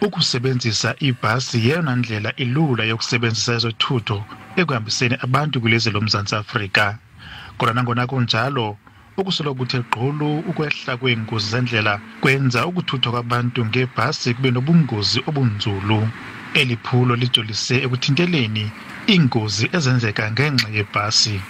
Ukusebenzisa ibhasi yeyona ndlela ilula yokusebenzisa ezothutho ekuhambiseni abantu kwilizwe loMzantsi Afrika. Kodwa nangona kunjalo, ukusoloko kuthe gqolo ukwehla kweengozi zendlela kwenza ukuthuthwa kwabantu ngebhasi kube nobungozi obunzulu. Eli phulo lijolise ekuthinteleni iingozi ezenzeka ngenxa yebhasi.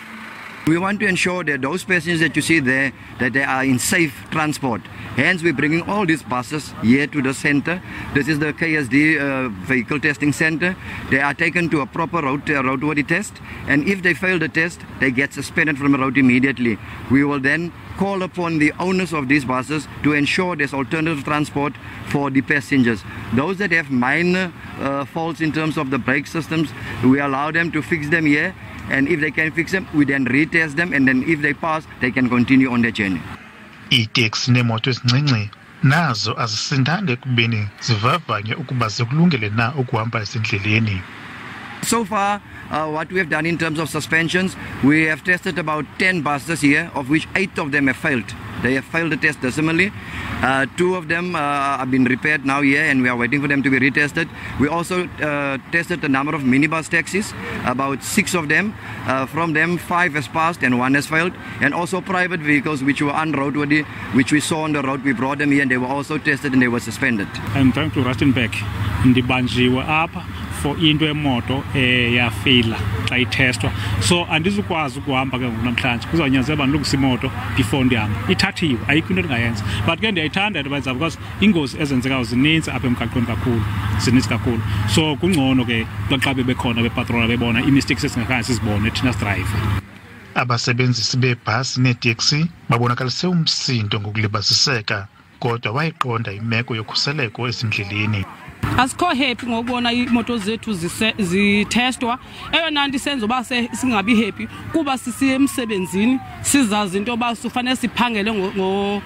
We want to ensure that those passengers that you see there, that they are in safe transport. Hence, we're bringing all these buses here to the center. This is the KSD vehicle testing center. They are taken to a proper roadworthy test, and if they fail the test, they get suspended from the road immediately. We will then call upon the owners of these buses to ensure there's alternative transport for the passengers. Those that have minor faults in terms of the brake systems, we allow them to fix them here. And if they can fix them, we then retest them, and then if they pass, they can continue on their journey. Iteksi nemoto ezincinci nazo azisindane ekubeni zivavanye ukuba zikulungele na ukuhamba esendleleni. So far, what we have done in terms of suspensions, we have tested about 10 buses here, of which 8 of them have failed. They have failed the test decimally. 2 of them have been repaired now here, and we are waiting for them to be retested. We also tested a number of minibus taxis, about 6 of them. From them, 5 has passed and 1 has failed. And also private vehicles which were unroadworthy, which we saw on the road, we brought them here and they were also tested and they were suspended. I'm trying to Rustenburg. Ndibanjiwe apha for into emoto yafila xa itestwa, so andizukwazi ukuhamba ke namhlanje kuzawunyanzela abantu lokusa imoto before ndihamba. Ithathiwe, ayikho into endingayenza, but ke ndiyayithanda advisor because ingozi ezenzekayo zininzi apha emgaqweni kakhulu, so kungcono ke xa bebekhona bepatrola bebona i-mistakes esingakhange sizibone thina driver. Abasebenzisi beebhasi neeteksi babonakalise umsindo ngokulibaziseka, kodwa wayiqonda imeko yokhuseleko ezindleleni. Asikho happy ngokubona imoto zethu zitestwa. Eyona nto isenza uba singabi happy kuba sisiye emsebenzini sizazi into yoba sifanele siphangele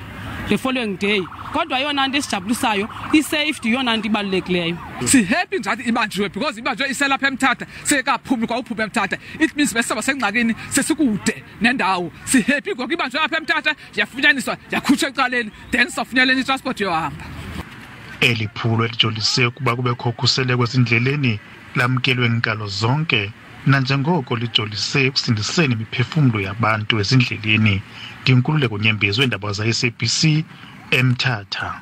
the following day. Kodwa yona nto esijabulisayo i-safety yona nto ibalulekileyo. Si-happy nje ibanjiwe because ibanjiwe iselapha eMthatha sekaphumi kwawuphuma eMthatha. It means besaba sengxakini sesikude nendawo. Si-happy ngoku ibanjiwe apha eMthatha yafunyaniswa yakhutshwa ecaleni then safunyalela itransport yohamba. Eli phulo elijolise ukuba kubekho ukhuseleko ezindleleni lamkelwe ngalo zonke, nanjengoko lijolise ekusindiseni imiphefumlo yabantu ezindleleni. Ndinkululeko Nyembezi weendaba za-SABC eMthatha.